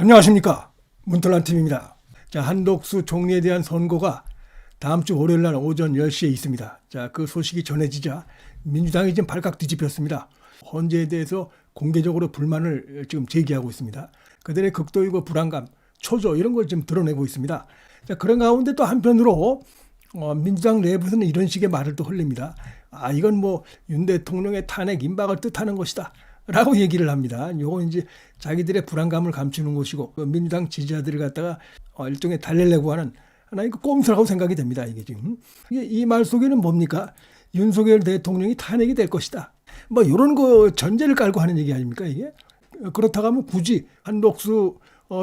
안녕하십니까, 문틀란 팀입니다. 자, 한덕수 총리에 대한 선고가 다음 주 월요일 날 오전 10시에 있습니다. 자, 그 소식이 전해지자 민주당이 지금 발칵 뒤집혔습니다. 헌재에 대해서 공개적으로 불만을 지금 제기하고 있습니다. 그들의 극도이고 불안감, 초조 이런 걸 지금 드러내고 있습니다. 자, 그런 가운데 또 한편으로 민주당 내부에서는 이런 식의 말을 또 흘립니다. 이건 뭐 윤 대통령의 탄핵 임박을 뜻하는 것이다 라고 얘기를 합니다. 요건 이제 자기들의 불안감을 감추는 것이고, 민주당 지지자들을 갖다가 일종의 달래려고 하는 하나의 꼼수라고 생각이 됩니다. 이게 지금 이 말 속에는 뭡니까? 윤석열 대통령이 탄핵이 될 것이다, 뭐 이런 거 전제를 깔고 하는 얘기 아닙니까 이게? 그렇다고 하면 굳이 한덕수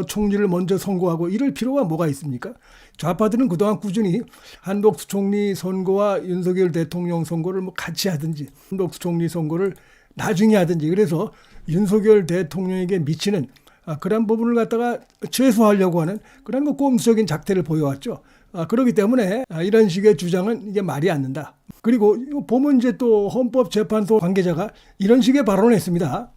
총리를 먼저 선고하고 이럴 필요가 뭐가 있습니까? 좌파들은 그동안 꾸준히 한덕수 총리 선고와 윤석열 대통령 선고를 뭐 같이 하든지, 한덕수 총리 선고를 나중에 하든지, 그래서 윤석열 대통령에게 미치는 그런 부분을 갖다가 최소화하려고 하는 그런 꼼수적인 작태를 보여왔죠. 그렇기 때문에 이런 식의 주장은 이게 말이 안 된다. 그리고 보면 이제 또 헌법재판소 관계자가 이런 식의 발언을 했습니다.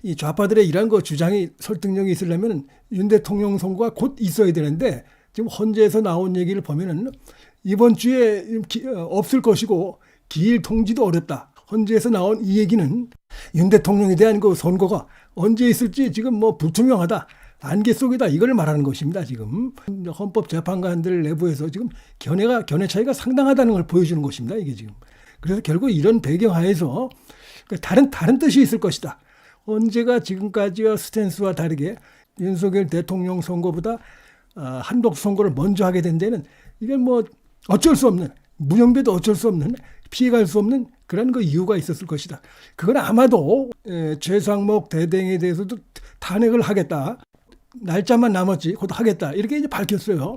이 좌파들의 이런 주장이 설득력이 있으려면 윤 대통령 선고가 곧 있어야 되는데, 지금 헌재에서 나온 얘기를 보면은 이번 주에 없을 것이고 기일 통지도 어렵다. 헌재에서 나온 이 얘기는 윤 대통령에 대한 선고가 언제 있을지 지금 뭐 불투명하다, 안개 속이다, 이걸 말하는 것입니다. 지금 헌법재판관들 내부에서 지금 견해 차이가 상당하다는 걸 보여주는 것입니다. 이게 지금. 그래서 결국 이런 배경하에서 다른 뜻이 있을 것이다. 헌재가 지금까지와 스탠스와 다르게 윤석열 대통령 선고보다 한덕수 선고를 먼저 하게 된 데는 이게 뭐 어쩔 수 없는, 문영배도 어쩔 수 없는, 피해갈 수 없는 그런 이유가 있었을 것이다. 그건 아마도 최상목 대행에 대해서도 탄핵을 하겠다, 날짜만 남았지 곧 하겠다, 이렇게 이제 밝혔어요.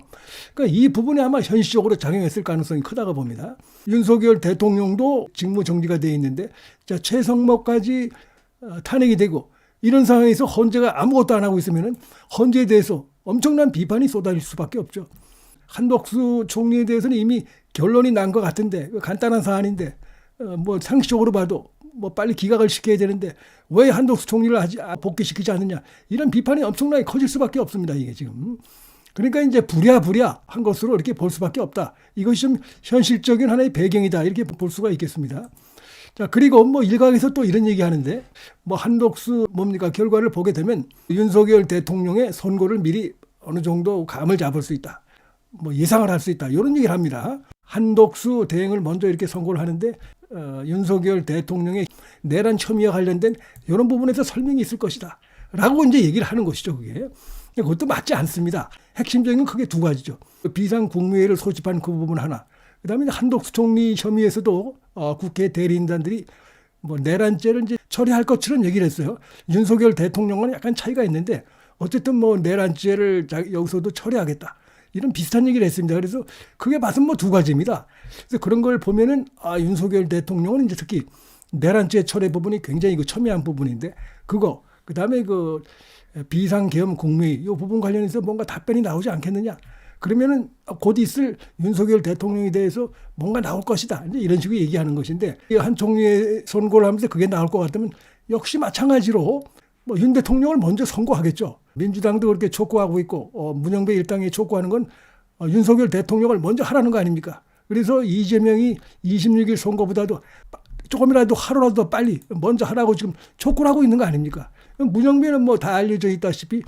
그러니까 이 부분에 아마 현실적으로 작용했을 가능성이 크다고 봅니다. 윤석열 대통령도 직무 정지가 돼 있는데, 자, 최상목까지 탄핵이 되고 이런 상황에서 헌재가 아무것도 안 하고 있으면 헌재에 대해서 엄청난 비판이 쏟아질 수밖에 없죠. 한덕수 총리에 대해서는 이미 결론이 난 것 같은데, 간단한 사안인데 뭐 상식적으로 봐도 뭐 빨리 기각을 시켜야 되는데 왜 한덕수 총리를 복귀시키지 않느냐, 이런 비판이 엄청나게 커질 수밖에 없습니다. 이게 지금. 그러니까 이제 부랴부랴 한 것으로 이렇게 볼 수밖에 없다. 이것이 좀 현실적인 하나의 배경이다, 이렇게 볼 수가 있겠습니다. 자, 그리고 뭐 일각에서 또 이런 얘기 하는데, 뭐 한덕수 결과를 보게 되면 윤석열 대통령의 선고를 미리 어느 정도 감을 잡을 수 있다, 뭐 예상을 할 수 있다, 이런 얘기를 합니다. 한덕수 대행을 먼저 이렇게 선고를 하는데 윤석열 대통령의 내란 혐의와 관련된 이런 부분에서 설명이 있을 것이다 라고 이제 얘기를 하는 것이죠. 그것도 맞지 않습니다. 핵심적인 건 크게 두 가지죠. 비상국무회의를 소집한 그 부분 하나, 그다음에 한덕수 총리 혐의에서도 국회 대리인단들이 뭐 내란죄를 이제 처리할 것처럼 얘기를 했어요. 윤석열 대통령과는 약간 차이가 있는데 어쨌든 뭐 내란죄를 여기서도 처리하겠다, 이런 비슷한 얘기를 했습니다. 그래서 그게 봐서 뭐 두 가지입니다. 그래서 그런 걸 보면은 윤석열 대통령은 이제 특히 내란죄 처리 부분이 굉장히 첨예한 부분인데, 그다음에 비상계엄 국무회의 이 부분 관련해서 뭔가 답변이 나오지 않겠느냐, 그러면은 곧 있을 윤석열 대통령에 대해서 뭔가 나올 것이다, 이제 이런 식으로 얘기하는 것인데, 한 총리의 선고를 하면서 그게 나올 것 같으면 역시 마찬가지로 뭐 윤 대통령을 먼저 선고하겠죠. 민주당도 그렇게 촉구하고 있고 문영배 일당이 촉구하는 건 윤석열 대통령을 먼저 하라는 거 아닙니까? 그래서 이재명이 26일 선거보다도 조금이라도 하루라도 더 빨리 먼저 하라고 지금 촉구를 하고 있는 거 아닙니까? 문영배는 뭐 다 알려져 있다시피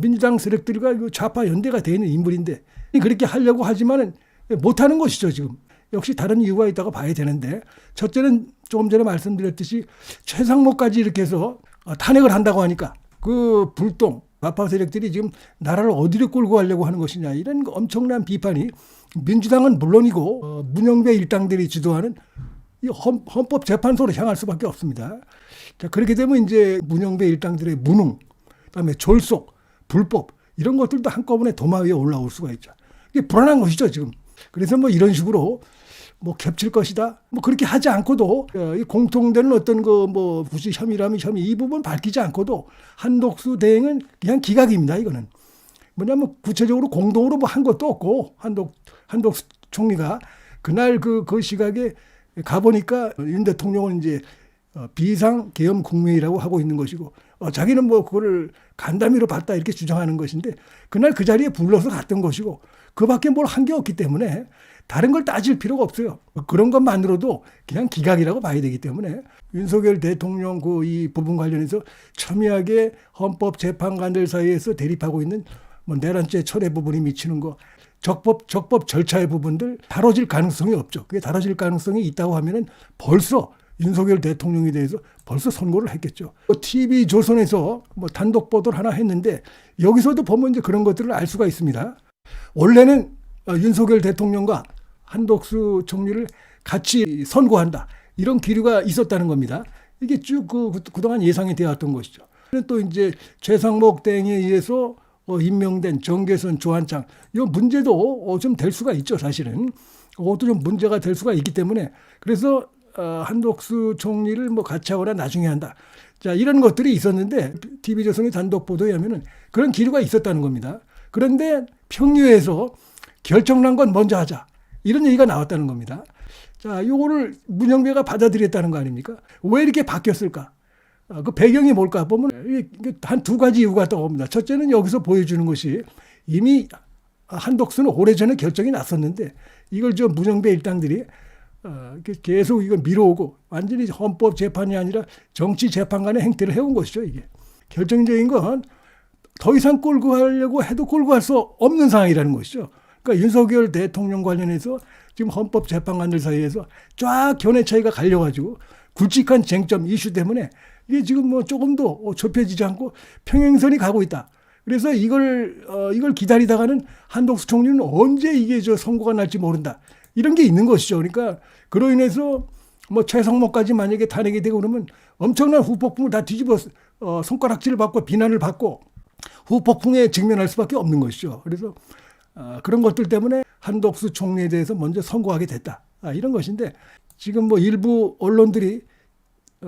민주당 세력들과 좌파 연대가 되어 있는 인물인데 그렇게 하려고 하지만은 못하는 것이죠. 지금 역시 다른 이유가 있다고 봐야 되는데, 첫째는 조금 전에 말씀드렸듯이 최상목까지 이렇게 해서 탄핵을 한다고 하니까 그 불똥 좌파 세력들이 지금 나라를 어디로 끌고 가려고 하는 것이냐, 이런 엄청난 비판이 민주당은 물론이고 문영배 일당들이 주도하는 이 헌법재판소로 향할 수밖에 없습니다. 자, 그렇게 되면 이제 문영배 일당들의 무능, 그다음에 졸속, 불법, 이런 것들도 한꺼번에 도마 위에 올라올 수가 있죠. 이게 불안한 것이죠 지금. 그래서 뭐 이런 식으로 뭐 겹칠 것이다, 뭐 그렇게 하지 않고도 공통되는 어떤 뭐 무슨 혐의라면 혐의, 이 부분 밝히지 않고도 한덕수 대행은 그냥 기각입니다. 이거는 뭐냐면 구체적으로 공동으로 뭐 한 것도 없고, 한덕수 총리가 그날 그 시각에 가보니까 윤 대통령은 이제 비상 계엄 국무회의라고 하고 있는 것이고, 자기는 뭐 그거를 간담회로 봤다 이렇게 주장하는 것인데 그날 그 자리에 불러서 갔던 것이고 그밖에 뭘 한 게 없기 때문에 다른 걸 따질 필요가 없어요. 그런 것만으로도 그냥 기각이라고 봐야 되기 때문에 윤석열 대통령 그 이 부분 관련해서 첨예하게 헌법재판관들 사이에서 대립하고 있는 뭐 내란죄 철회 부분이 미치는 거 적법 절차의 부분들 다뤄질 가능성이 없죠. 그게 다뤄질 가능성이 있다고 하면은 벌써 윤석열 대통령에 대해서 벌써 선고를 했겠죠. TV조선에서 뭐 단독 보도를 하나 했는데 여기서도 보면 이제 그런 것들을 알 수가 있습니다. 원래는 윤석열 대통령과 한덕수 총리를 같이 선고한다. 이런 기류가 있었다는 겁니다. 이게 쭉 그동안 예상이 되었던 것이죠. 또 이제 최상목 땡에 의해서 임명된 정계선, 조한창 이 문제도 좀 될 수가 있죠. 사실은 그것도 좀 문제가 될 수가 있기 때문에 그래서 한덕수 총리를 뭐 같이 하거나 나중에 한다. 자, 이런 것들이 있었는데 TV조선의 단독 보도에 하면은 그런 기류가 있었다는 겁니다. 그런데 평유에서 결정난 건 먼저 하자. 이런 얘기가 나왔다는 겁니다. 자, 요거를 문영배가 받아들였다는 거 아닙니까? 왜 이렇게 바뀌었을까? 그 배경이 뭘까 보면 한 두 가지 이유가 떠옵니다. 첫째는 여기서 보여주는 것이 이미 한덕수는 오래전에 결정이 났었는데 이걸 저 문영배 일당들이 계속 이걸 밀어오고 완전히 헌법 재판이 아니라 정치 재판관의 행태를 해온 것이죠. 이게 결정적인 건 더 이상 끌고 가려고 해도 끌고 갈 수 없는 상황이라는 것이죠. 그러니까 윤석열 대통령 관련해서 지금 헌법 재판관들 사이에서 쫙 견해 차이가 갈려가지고 굵직한 쟁점 이슈 때문에 이게 지금 뭐 조금도 좁혀지지 않고 평행선이 가고 있다. 그래서 이걸 기다리다가는 한덕수 총리는 언제 이게 선고가 날지 모른다. 이런 게 있는 것이죠. 그러니까 그로 인해서 뭐 최상목까지 만약에 탄핵이 되고 그러면 엄청난 후폭풍을 다 뒤집어 손가락질을 받고 비난을 받고 후폭풍에 직면할 수밖에 없는 것이죠. 그래서 그런 것들 때문에 한덕수 총리에 대해서 먼저 선고하게 됐다. 이런 것인데 지금 뭐 일부 언론들이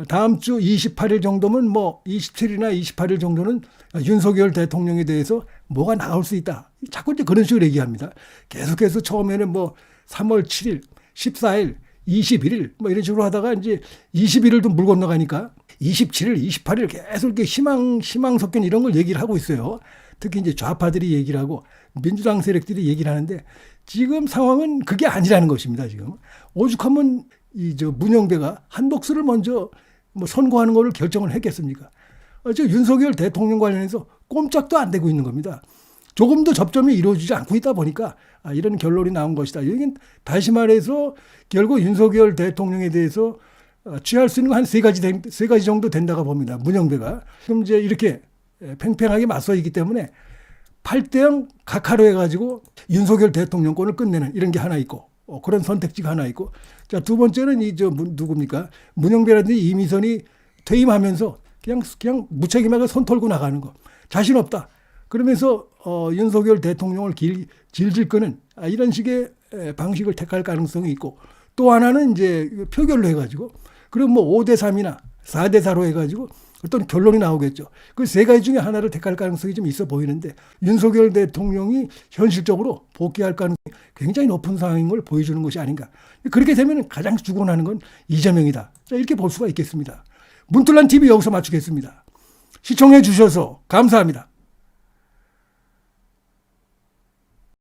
다음 주 28일 정도면 뭐 27일이나 28일 정도는 윤석열 대통령에 대해서 뭐가 나올 수 있다. 자꾸 이제 그런 식으로 얘기합니다. 계속해서 처음에는 뭐 3월 7일, 14일, 21일 뭐 이런 식으로 하다가 이제 21일도 물 건너가니까 27일, 28일 계속 이렇게 희망 섞인 이런 걸 얘기를 하고 있어요. 특히 이제 좌파들이 얘기를 하고 민주당 세력들이 얘기를 하는데 지금 상황은 그게 아니라는 것입니다. 지금 오죽하면 문영배가 한덕수를 먼저 뭐 선고하는 거를 결정을 했겠습니까? 윤석열 대통령 관련해서 꼼짝도 안 되고 있는 겁니다. 조금도 접점이 이루어지지 않고 있다 보니까 이런 결론이 나온 것이다. 여기는 다시 말해서 결국 윤석열 대통령에 대해서 취할 수 있는 거 한 세 가지 정도 된다고 봅니다. 문영배가 지금 이제 이렇게 팽팽하게 맞서 있기 때문에 8대0 각하로 해가지고 윤석열 대통령권을 끝내는 이런 게 하나 있고 그런 선택지가 하나 있고 자, 두 번째는 누굽니까? 문영배라든지 이미선이 퇴임하면서 그냥 무책임하게 손 털고 나가는 거. 자신 없다. 그러면서 윤석열 대통령을 질질 끄는 이런 식의 방식을 택할 가능성이 있고 또 하나는 이제 표결로 해가지고 그럼 뭐 5대3이나 4대4로 해가지고 어떤 결론이 나오겠죠. 그 세 가지 중에 하나를 택할 가능성이 좀 있어 보이는데 윤석열 대통령이 현실적으로 복귀할 가능성이 굉장히 높은 상황인 걸 보여주는 것이 아닌가. 그렇게 되면 가장 주곤하는 건 이재명이다. 자, 이렇게 볼 수가 있겠습니다. 문틀란 TV 여기서 마치겠습니다. 시청해 주셔서 감사합니다.